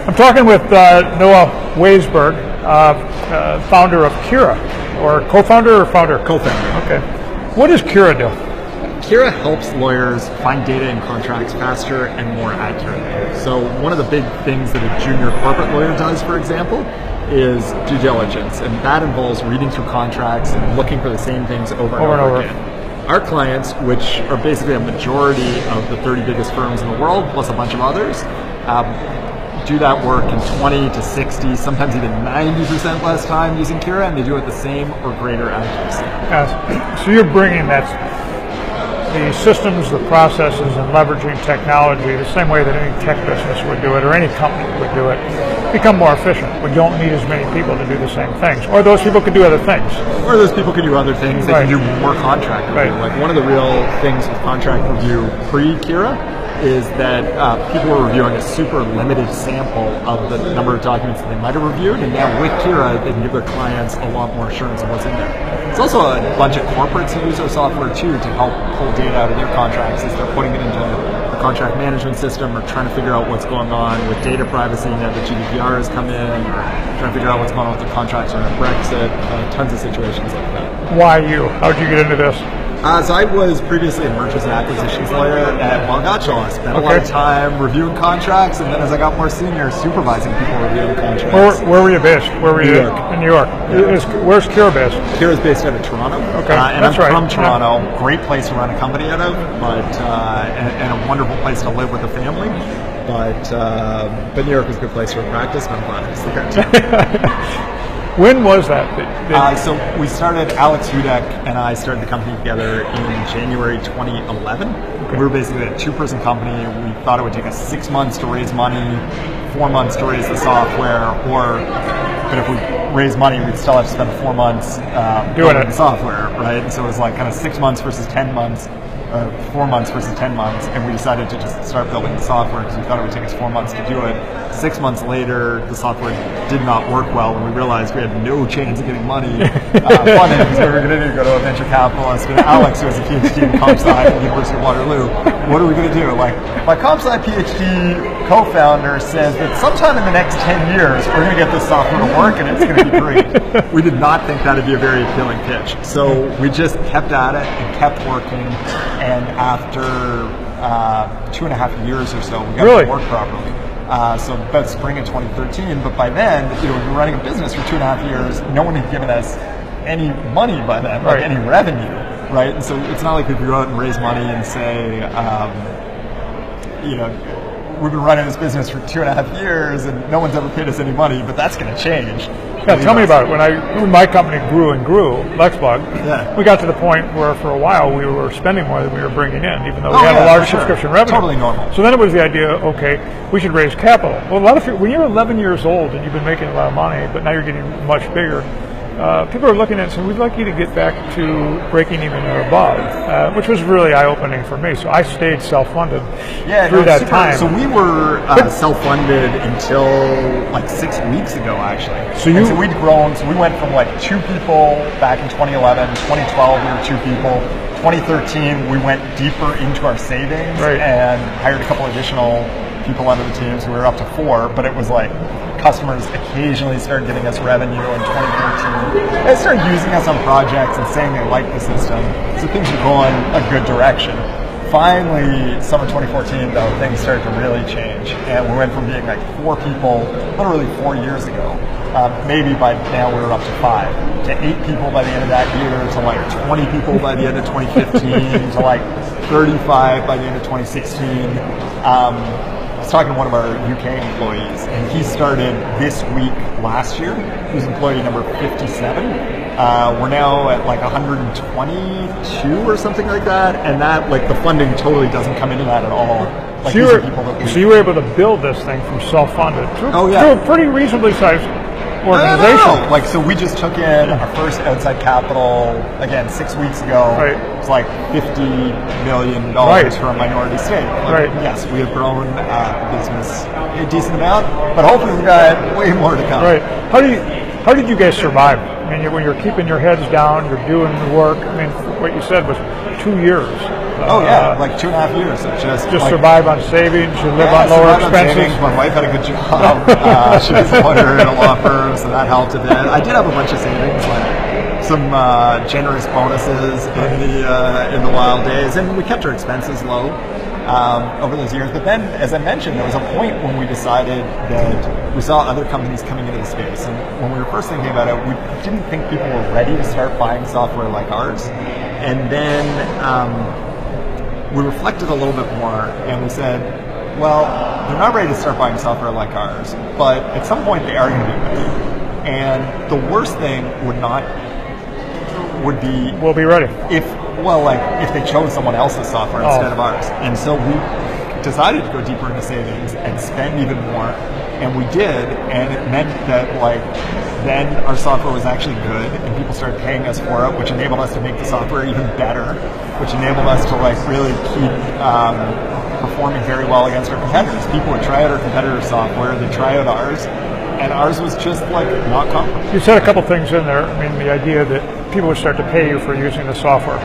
I'm talking with Noah Waisberg, founder of Kira, or co-founder or founder? Co-founder. Okay. What does Kira do? Kira helps lawyers find data in contracts faster and more accurately. So one of the big things that a junior corporate lawyer does, for example, is due diligence, and that involves reading through contracts and looking for the same things over and over again. Our clients, which are basically a majority of the 30 biggest firms in the world, plus a bunch of others, do that work in 20 to 60, sometimes even 90% less time using Kira, and they do it the same or greater accuracy. So you're bringing the systems, the processes, and leveraging technology the same way that any tech business would do it, or any company would do it, become more efficient. We don't need as many people to do the same things. Or those people could do other things. Or those people could do other things. They can do more contract review. Like one of the real things with contract review pre-Kira is that people were reviewing a super limited sample of the number of documents that they might have reviewed, and now with Kira, they can give their clients a lot more assurance of what's in there. There's also a bunch of corporates who use our software too to help pull data out of their contracts as they're putting it into a contract management system or trying to figure out what's going on with data privacy now that GDPR has come in, or trying to figure out what's going on with their contracts around Brexit, tons of situations like that. Why you? How did you get into this? So I was previously a mergers and acquisitions lawyer at Mongatchell. I spent a lot of time reviewing contracts, and then as I got more senior, supervising people reviewing contracts. Where were you based? Where were you? New York. In New York. Yeah. Where's Kira based? Kira is based out of Toronto. Okay, and that's I'm from Toronto. Yeah. Great place to run a company out of, but and a wonderful place to live with a family. But New York was a good place for practice, and I'm glad I was there. When was that? So we started, Alex Hudek and I started the company together in January 2011. Okay. We were basically a two-person company. We thought it would take us 6 months to raise money, 4 months to raise the software, but if we raise money, we'd still have to spend 4 months building the software, right? And so it was like kind of 6 months versus 10 months. 4 months versus 10 months, and we decided to just start building the software because we thought it would take us 4 months to do it. 6 months later, the software did not work well, and we realized we had no chance of getting money funded because we were going to go to a venture capitalist. And Alex, who has a PhD in comp sci at the University of Waterloo, what are we going to do? Like, my comp sci PhD co-founder says that sometime in the next 10 years, we're going to get this software to work, and it's going to be great. We did not think that would be a very appealing pitch, so we just kept at it and kept working. And after 2.5 years or so, we got it to work properly. So about spring of 2013, but by then, we've been running a business for 2.5 years. No one had given us any money by then, like any revenue, right? And so it's not like we could go out and raise money and say, we've been running this business for 2.5 years and no one's ever paid us any money, but that's going to change. Yeah, tell me about it. When my company grew and grew, LexBlog, we got to the point where for a while we were spending more than we were bringing in, even though we had a large subscription revenue. Totally normal. So then it was the idea, okay, we should raise capital. Well, when you're 11 years old and you've been making a lot of money, but now you're getting much bigger, people are looking at it and saying, we'd like you to get back to breaking even or above, which was really eye-opening for me. So I stayed self-funded through that time. So we were self-funded until like 6 weeks ago, actually. So we'd grown. So we went from like 2 people back in 2011. 2012, we were 2 people. 2013, we went deeper into our savings and hired a couple additional people onto the team, so we were up to 4, but it was like customers occasionally started giving us revenue in 2013. They started using us on projects and saying they liked the system, so things were going a good direction. Finally, summer 2014, though, things started to really change, and we went from being like 4 people literally 4 years ago. Maybe by now we were up to 5, to 8 people by the end of that year, to like 20 people by the end of 2015, to like 35 by the end of 2016. I was talking to one of our UK employees, and he started this week last year. He was employee number 57. We're now at like 122 or something like that, and that, like, the funding totally doesn't come into that at all. Like, so you were able to build this thing from self-funded through a pretty reasonably sized organization. No. Like, so we just took in our first outside capital, again, 6 weeks ago. Right. It's like $50 million for a minority stake. Like, yes, we have grown the business a decent amount, but hopefully we've got way more to come. Right. How did you guys survive? I mean, when you're keeping your heads down, you're doing the work. I mean, what you said was 2 years. Oh yeah, like 2.5 years. Just like, survive on savings. You live on lower expenses. My wife had a good job. She was a lawyer at a law firm, so that helped a bit. I did have a bunch of savings, like some generous bonuses in the wild days, and we kept our expenses low over those years. But then, as I mentioned, there was a point when we decided that we saw other companies coming into the space, and when we were first thinking about it, we didn't think people were ready to start buying software like ours. And then we reflected a little bit more, and we said, well, they're not ready to start buying software like ours, but at some point they are going to be ready. And the worst thing would be we'll be ready if they chose someone else's software instead of ours. And so we decided to go deeper into savings and spend even more, and we did, and it meant that then our software was actually good, and people started paying us for it, which enabled us to make the software even better, which enabled us to really keep performing very well against our competitors. People would try out our competitors' software, they'd try out ours, and ours was just not comparable. You said a couple things in there. I mean, the idea that people would start to pay you for using the software.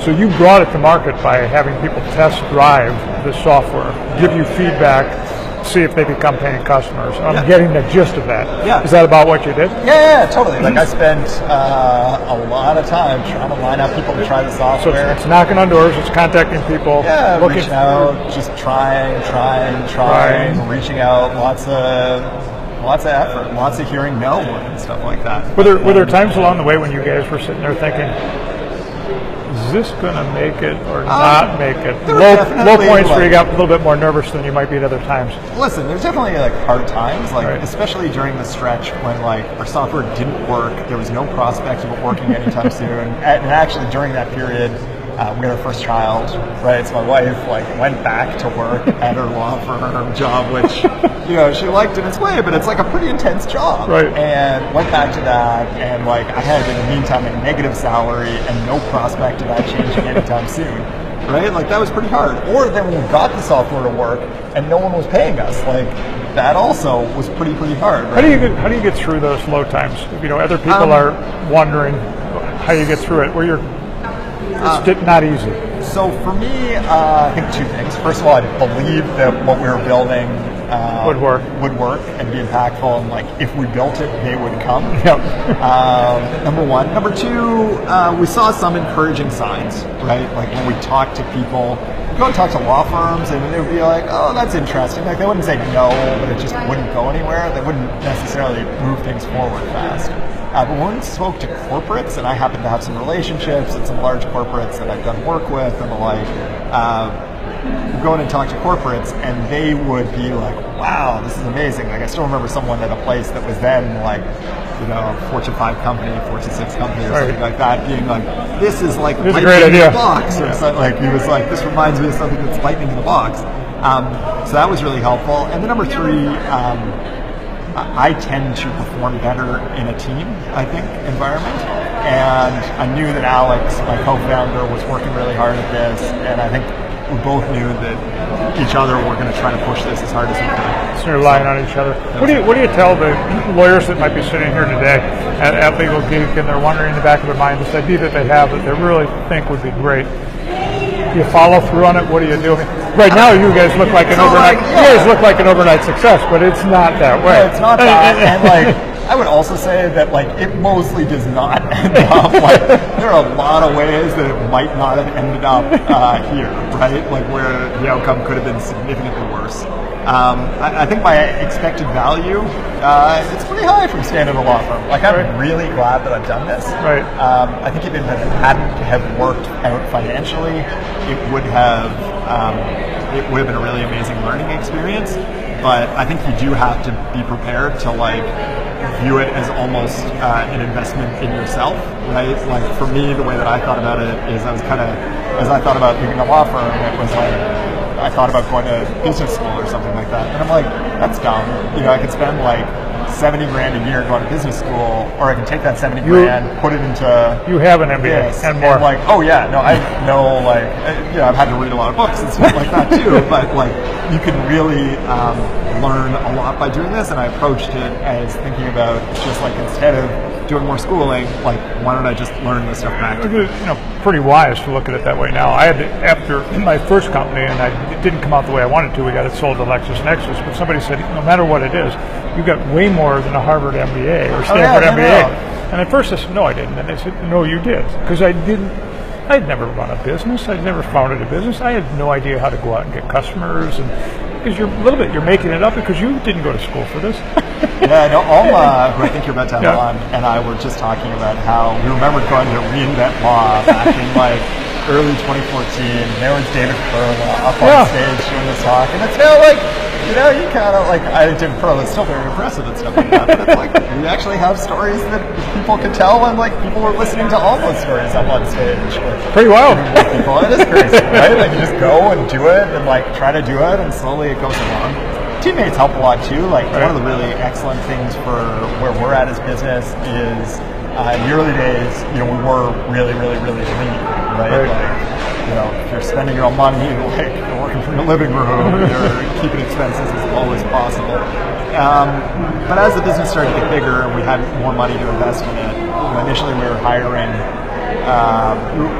So you brought it to market by having people test drive the software, give you feedback, see if they become paying customers. I'm getting the gist of that. Yeah. Is that about what you did? Yeah, totally. I spent a lot of time trying to line up people to try the software. So it's knocking on doors, it's contacting people. Yeah, reaching out, just trying, reaching out, lots of effort, lots of hearing no and stuff like that. Were there times along the way when you guys were sitting there thinking, is this going to make it or not make it? Low points where you got a little bit more nervous than you might be at other times. Listen, there's definitely hard times, especially during the stretch when our software didn't work. There was no prospect of it working anytime soon. And actually during that period, we had our first child, right? So my wife went back to work at her law firm job, which she liked in its way, but it's a pretty intense job. Right. And went back to that, and I had in the meantime a negative salary and no prospect of that changing anytime soon. Right? That was pretty hard. Or then when we got the software to work and no one was paying us, that also was pretty hard. Right? How do you get through those low times? Other people are wondering how you get through it. It's not easy. So for me, I think two things. First of all, I believe that what we were building would work and be impactful, and if we built it, they would come. Yep. Number one. Number two, we saw some encouraging signs, right? When we talked to people, we'd go and talk to law firms, and they would be like, "Oh, that's interesting." They wouldn't say no, but it just wouldn't go anywhere. They wouldn't necessarily move things forward fast. But when we spoke to corporates, and I happen to have some relationships at some large corporates that I've done work with and the like, go in and talk to corporates, and they would be like, wow, this is amazing. I still remember someone at a place that was then a Fortune 5 company, Fortune 6 company or something like that, being like, this is this is a great idea. In the box. Or something. He was like, this reminds me of something that's lightning in the box. So that was really helpful. And then number three, I tend to perform better in a team, I think, environment. And I knew that Alex, my co-founder, was working really hard at this, and I think we both knew that each other were going to try to push this as hard as we could. So you're relying on each other. What do you tell the lawyers that might be sitting here today at Legal Geek, and they're wondering in the back of their mind this idea that they have that they really think would be great? Do you follow through on it? What do you do? Right now, you guys look like an overnight. You guys look like an overnight success, but it's not that way. No, it's not that. And I would also say that it mostly does not end up. There are a lot of ways that it might not have ended up here, right? Where the outcome could have been significantly worse. I think my expected value, it's pretty high from standing in a law firm. I'm really glad that I've done this. Right. I think if it hadn't have worked out financially, it would have been a really amazing learning experience. But I think you do have to be prepared to view it as almost an investment in yourself, right? For me, the way that I thought about it is as I thought about leaving a law firm, it was I thought about going to business school or something like that. And I'm like, that's dumb. I could spend $70,000 a year going to business school, or I can take that $70,000, put it into... You have an MBA and more. And I've had to read a lot of books and stuff like that too, but you can really learn a lot by doing this, and I approached it as thinking about just instead of doing more schooling, why don't I just learn this stuff back? pretty wise to look at it that way now. I had to, after my first company, and it didn't come out the way I wanted to. We got it sold to LexBlog, but somebody said, no matter what it is, you got way more than a Harvard MBA or Stanford MBA. And at first I said, no, I didn't. And they said, no, you did, because I'd never run a business. I'd never founded a business. I had no idea how to go out and get customers, and because you're making it up because you didn't go to school for this. Yeah, no, Alma, who I think you're about to have on, and I were just talking about how we remember going to reInvent Law back in like early 2014. There was David Perla up on stage doing this talk, and it's now like, you know, you kind of like, I think David Perla is still very impressive and stuff like that, but it's like, we actually have stories that people could tell, and like people were listening to all those stories up on stage. Pretty wild. People, it is crazy, right? Like you just go and do it and like try to do it, and slowly it goes along. Teammates help a lot too. Like one of the really excellent things for where we're at as business is in the early days, you know, we were really lean, right? Like, you know, if you're spending your own money, like you're working from your living room, you're keeping expenses as low as possible. But as the business started to get bigger and we had more money to invest in it, you know, initially we were hiring.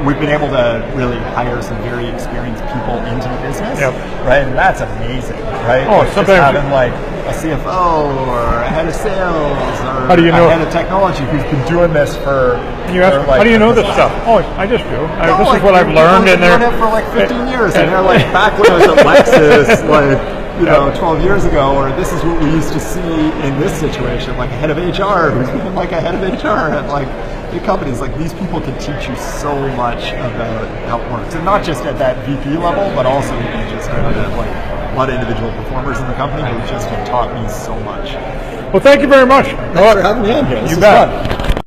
We've been able to really hire some very experienced people into the business, right? And that's amazing, right? Oh, like just having like a CFO or a head of sales or a head of technology who's been doing this for. You ask, how do you know this stuff? Oh, I just do. This is what I've learned, and they're doing it for like 15 years, and they're like back when I was at Lexus, like. You know, 12 years ago, or this is what we used to see in this situation, like a head of HR who's been like a head of HR at like big companies. Like these people can teach you so much about how it works, and not just at that VP level, but also even just at like a lot of individual performers in the company who just have taught me so much. Well, thank you very much. Thanks for having me in here. You bet.